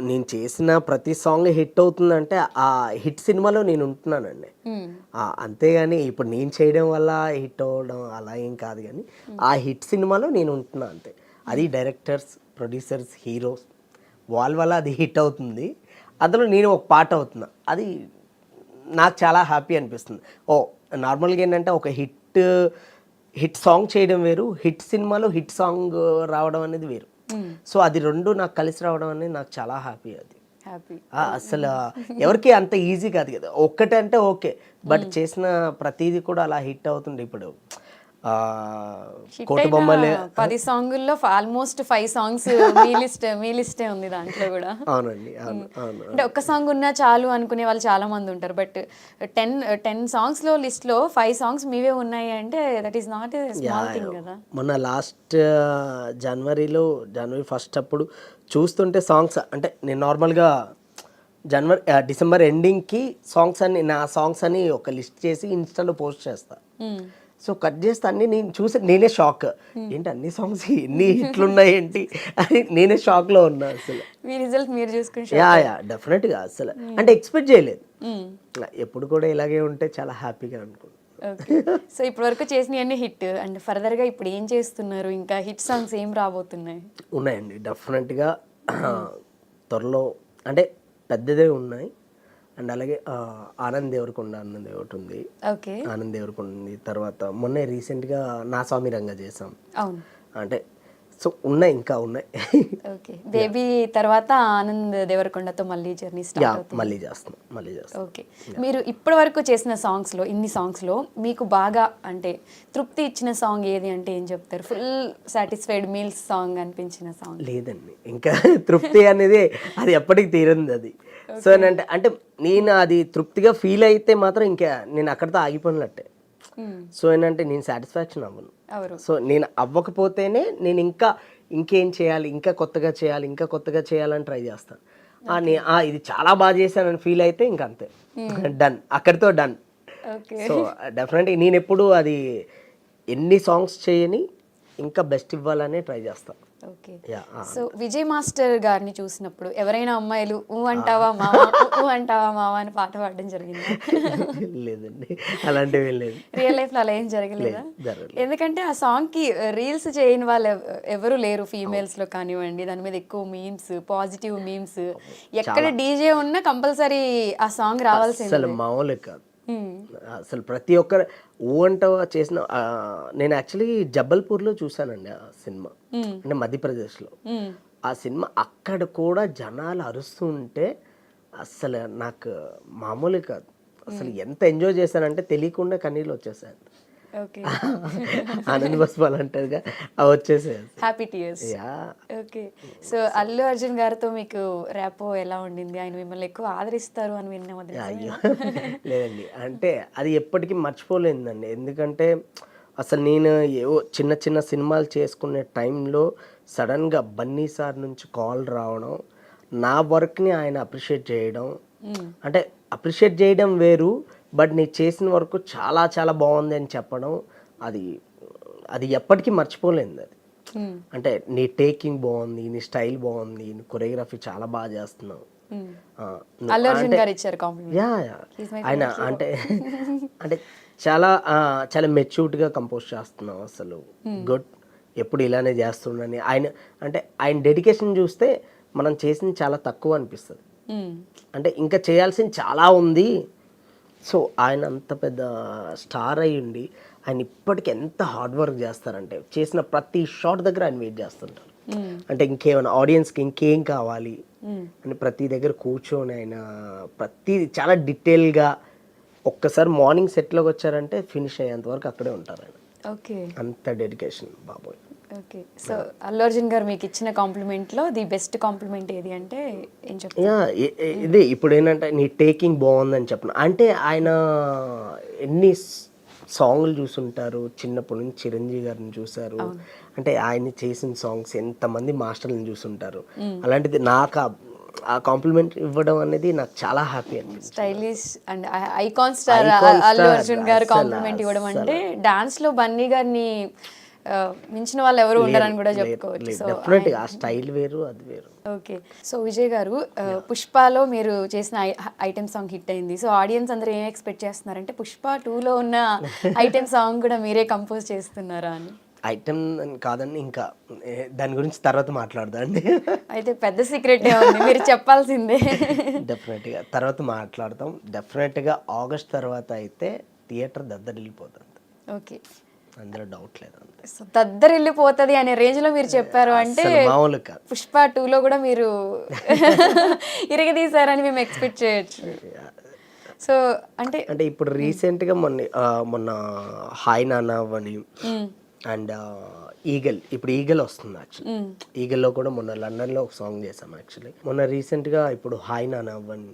నేను చేసిన ప్రతి సాంగ్ హిట్ అవుతుందంటే ఆ హిట్ సినిమాలో నేను ఉంటున్నానండి. అంతేగాని ఇప్పుడు నేను చేయడం వల్ల హిట్ అవ్వడం అలా ఏం కాదు కానీ ఆ హిట్ సినిమాలో నేను ఉంటున్నా అంతే. అది డైరెక్టర్స్, ప్రొడ్యూసర్స్, హీరోస్ వాళ్ళ వల్ల అది హిట్ అవుతుంది. అందులో నేను ఒక పార్ట్ అవుతున్నా. అది నాకు చాలా హ్యాపీ అనిపిస్తుంది. నార్మల్గా ఏంటంటే ఒక హిట్ సాంగ్ చేయడం వేరు, హిట్ సినిమాలో హిట్ సాంగ్ రావడం అనేది వేరు. సో అది రెండు నాకు కలిసి రావడం అనేది నాకు చాలా హ్యాపీ. అది అసలు ఎవరికి అంత ఈజీ కాదు కదా. ఒక్కటే అంటే ఓకే, బట్ చేసిన ప్రతిదీ కూడా అలా హిట్ అవుతుంది. ఇప్పుడు కోటి బొమ్మలు 10 సాంగుల్లో ఆల్మోస్ట్ 5 సాంగ్స్ మీ లిస్టే ఉంది దాంట్లో కూడా. అవునండి, అవును అవును. అంటే ఒక్క సాంగ్ ఉన్నా చాలు అనుకునే వాళ్ళు చాలా మంది ఉంటారు. బట్ 10 సాంగ్స్ లో లిస్ట్ లో 5 సాంగ్స్ మీవే ఉన్నాయి అంటే that is not a small thing కదా. మొన్న లాస్ట్ జనవరి 1 అప్పుడు చూస్తుంటే సాంగ్స్ అంటే నేను నార్మల్గా డిసెంబర్ ఎండింగ్కి నా సాంగ్స్ అని ఒక లిస్ట్ చేసి ఇన్స్టాలో పోస్ట్ చేస్తా. సో కట్ చేస్తే అన్ని నేను చూసి నేనే షాక్, ఏంటి అన్ని సాంగ్స్ ఎన్ని హిట్లు ఉన్నాయి ఏంటి అని నేనే షాక్లో ఉన్నా అసలు. మీ రిజల్ట్ మీరు చూసుకుని డెఫినెట్గా అసలు అంటే ఎక్స్పెక్ట్ చేయలేదు. ఎప్పుడు కూడా ఇలాగే ఉంటే చాలా హ్యాపీగా అనుకుంటున్నాను. ఓకే, సో ఇప్పటి వరకు చేసినవన్నీ హిట్ అండ్ ఫర్దర్గా ఇప్పుడు ఏం చేస్తున్నారు? ఇంకా హిట్ సాంగ్స్ ఏం రాబోతున్నాయి? ఉన్నాయండి డెఫినెట్గా. త్వరలో అంటే పెద్దదే ఉన్నాయి. అండ్ అలాగే ఆనంద్ దేవరకొండ అన్నది ఒకటి ఉంది. ఓకే, ఆనంద్ దేవరకొండ ఉంది. తర్వాత మొన్నే రీసెంట్గా నా స్వామి రంగా చేసాం. అవును, అంటే సో ఉన్నాయి, ఇంకా ఉన్నాయి. ఓకే, బేబీ తర్వాత ఆనంద్ దేవరకొండతో మళ్ళీ జర్నీ స్టార్ట్ అవుతుంది. మళ్ళీ చేస్తాం. ఓకే, మీరు ఇప్పటి వరకు చేసిన సాంగ్స్లో, ఇన్ని సాంగ్స్లో మీకు బాగా అంటే తృప్తి ఇచ్చిన సాంగ్ ఏది అంటే ఏం చెప్తారు? ఫుల్ సాటిస్ఫైడ్ మీల్స్ సాంగ్ అనిపించిన సాంగ్? లేదండి, ఇంకా తృప్తి అనేది అది ఎప్పటికి తీరంది అది. సో అంటే నేను అది తృప్తిగా ఫీల్ అయితే మాత్రం ఇంకా నేను అక్కడితో ఆగిపోయినట్టే. సో ఏంటంటే నేను సాటిస్ఫాక్షన్ అవ్వను. సో నేను అవ్వకపోతేనే నేను ఇంకేం చేయాలి, ఇంకా కొత్తగా చేయాలని ట్రై చేస్తాను. ఇది చాలా బాగా చేశానని ఫీల్ అయితే ఇంక అంతే, డన్, అక్కడితో డన్. సో డెఫినెట్గా నేను ఎప్పుడు అది ఎన్ని సాంగ్స్ చేయని ఇంకా బెస్ట్ ఇవ్వాలనే ట్రై చేస్తాను. ఓకే, సో విజయ్ మాస్టర్ గారిని చూసినప్పుడు ఎవరైనా అమ్మాయిలు అంటావా మావా అని పాట పాడడం జరిగిందా? లేదండి, అలాంటివి లేదు. రియల్ లైఫ్ లో అలా ఏం జరగలేదా? ఎందుకంటే ఆ సాంగ్ కి రీల్స్ చేయని వాళ్ళు ఎవరు లేరు ఫీమేల్స్ లో కానివ్వండి. దాని మీద ఎక్కువ మీమ్స్, పాజిటివ్ మీమ్స్, ఎక్కడ డీజే ఉన్నా కంపల్సరీ ఆ సాంగ్ రావాల్సింది. అసలు మామూలే కాదు అసలు. ప్రతి ఒక్కరు అంటవా చేసిన నేను యాక్చువల్లీ జబల్పూర్లో చూసానండి ఆ సినిమా, అంటే మధ్యప్రదేశ్లో. ఆ సినిమా అక్కడ కూడా జనాలు అరుస్తుంటే అసలు నాకు మామూలు కాదు. అసలు ఎంత ఎంజాయ్ చేశానంటే తెలియకుండా కన్నీళ్ళు వచ్చేసాయి. ఆనంద్ బస్వాల్ అంటారుగా, అవి వచ్చేసాయి, happy tears. Okay, so Allu Arjun గారితో మీకు ర్యాపో ఎలా ఉండింది? ఆయన మిమ్మల్ని ఎక్కువ ఆదరిస్తారు అని విన్నాము. అయ్యో లేదండి, అంటే అది ఎప్పటికీ మర్చిపోలేదండి. ఎందుకంటే అసలు నేను ఏవో చిన్న చిన్న సినిమాలు చేసుకునే టైంలో సడన్గా బన్నీ సార్ నుంచి కాల్ రావడం, నా వర్క్ని ఆయన అప్రిషియేట్ చేయడం, అంటే అప్రిషియేట్ చేయడం వేరు, బట్ నీ చేసిన వరకు చాలా చాలా బాగుంది అని చెప్పడం, అది ఎప్పటికీ మర్చిపోలేదు. అది అంటే నీ టేకింగ్ బాగుంది, నీ స్టైల్ బాగుంది, నీ కొరియోగ్రఫీ చాలా బాగా చేస్తున్నావు. ఆయన అంటే చాలా చాలా మెచ్యూర్డ్గా కంపోజ్ చేస్తున్నావు అసలు. గుడ్, ఎప్పుడు ఇలానే చేస్తుండని ఆయన డెడికేషన్ చూస్తే మనం చేసింది చాలా తక్కువ అనిపిస్తుంది. అంటే ఇంకా చేయాల్సింది చాలా ఉంది. సో ఆయన అంత పెద్ద స్టార్ అయ్యుండి ఆయన ఇప్పటికి ఎంత హార్డ్ వర్క్ చేస్తారంటే చేసిన ప్రతి షాట్ దగ్గర ఆయన వెయిట్ చేస్తుంటారు. అంటే ఇంకేమైనా ఆడియన్స్కి ఇంకేం కావాలి అని ప్రతి దగ్గర కూర్చొని ఆయన ప్రతిది చాలా డీటెయిల్గా, ఒక్కసారి మార్నింగ్ సెట్లోకి వచ్చారంటే ఫినిష్ అయ్యేంత వరకు అక్కడే ఉంటారు ఆయన. ఓకే, అంత డెడికేషన్ బాబోయ్. ఓకే, సో అల్లు అర్జున్ గారు మీకు ఇచ్చిన కాంప్లిమెంట్లో ది బెస్ట్ కాంప్లిమెంట్ ఏది అంటే ఏం చెప్తారు? ఇదే ఇప్పుడు ఏంటంటే నీ టేకింగ్ బాగుందని చెప్పను. అంటే ఆయన ఎన్ని సాంగ్లు చూసుంటారు, చిన్నప్పటి నుంచి చిరంజీవి గారిని చూశారు, అంటే ఆయన చేసిన సాంగ్స్ ఎంతమంది మాస్టర్లను చూసుంటారు. అలాంటిది నాకు ఆ కాంప్లిమెంట్ ఇవ్వడం అనేది నాకు చాలా హ్యాపీ అనిపించింది. Stylish and icon star Allu Arjun గారు కాంప్లిమెంట్ ఇవ్వడం అంటే డాన్స్ లో బన్నీ గారిని మించిన వాళ్ళు ఎవరు ఉండరని కూడా చెప్పుకోవచ్చు. సో డెఫినెట్గా ఆ స్టైల్ వేరు, అది వేరు. ఓకే. సో విజయ్ గారు, పుష్పలో మీరు చేసిన ఐటెం సాంగ్ హిట్ అయింది. సో ఆడియన్స్ అందరూ ఏం ఎక్స్పెక్ట్ చేస్తున్నారంటే పుష్ప 2లో ఉన్న ఐటెం సాంగ్ కూడా మీరే కంపోజ్ చేస్తున్నారా అని. ఐటమ్ కాదండి, ఇంకా దాని గురించి తర్వాత మాట్లాడదాం అండి. అయితే పెద్ద సీక్రెట్ ఉంది, మీరు చెప్పాల్సిందే. డెఫినెట్గా తర్వాత మాట్లాడతాం. డెఫినెట్గా ఆగస్ట్ తర్వాత అయితే థియేటర్ దద్దరిల్లిపోతుంది, ఓకే, అందులో డౌట్ లేదు. అంతే, సో దద్దరిల్లిపోతుంది అనే రేంజ్ లో మీరు చెప్పారు అంటే అసలు మామూలు కాదు. పుష్ప 2లో కూడా మీరు ఇరగదీశారని మేము ఎక్స్పెక్ట్ చేయొచ్చు. సో అంటే ఇప్పుడు రీసెంట్గా మొన్న హాయ్ నాన్న అని అండ్ ఈగల్, ఇప్పుడు ఈగల్ వస్తుంది యాక్చువల్లీ. ఈగల్లో కూడా మొన్న లండన్లో ఒక సాంగ్ చేసాం యాక్చువల్లీ. మొన్న రీసెంట్గా ఇప్పుడు హాయ్ నాన్న అవ్వని,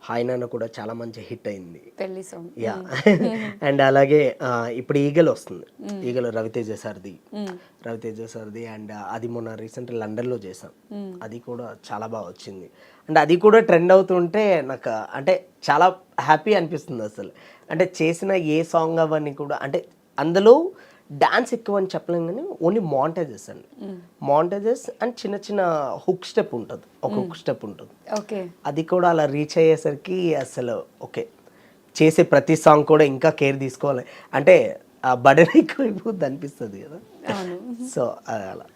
హాయ్ నాన్న కూడా చాలా మంచి హిట్ అయింది, పెళ్లి సాంగ్. యా. అండ్ అలాగే ఇప్పుడు ఈగల్ వస్తుంది, ఈగల్ రవితేజ సార్ది. అండ్ అది మొన్న రీసెంట్ లండన్లో చేసాం, అది కూడా చాలా బాగా వచ్చింది. అండ్ అది కూడా ట్రెండ్ అవుతుంటే నాకు అంటే చాలా హ్యాపీ అనిపిస్తుంది అసలు. అంటే చేసిన ఏ సాంగ్ అవన్నీ కూడా అంటే అందులో డాన్స్ ఎక్కువ అని చెప్పలేం కానీ ఓన్లీ మాంటేజెస్ అండి, మాంటేజెస్ అండ్ చిన్న చిన్న హుక్ స్టెప్ ఉంటుంది, ఒక హుక్ స్టెప్ ఉంటుంది. ఓకే, అది కూడా అలా రీచ్ అయ్యేసరికి అసలు ఓకే, చేసే ప్రతి సాంగ్ కూడా ఇంకా కేర్ తీసుకోవాలి, అంటే ఆ బర్డెన్ ఎక్కువైపోద్ది అనిపిస్తుంది కదా. సో అలా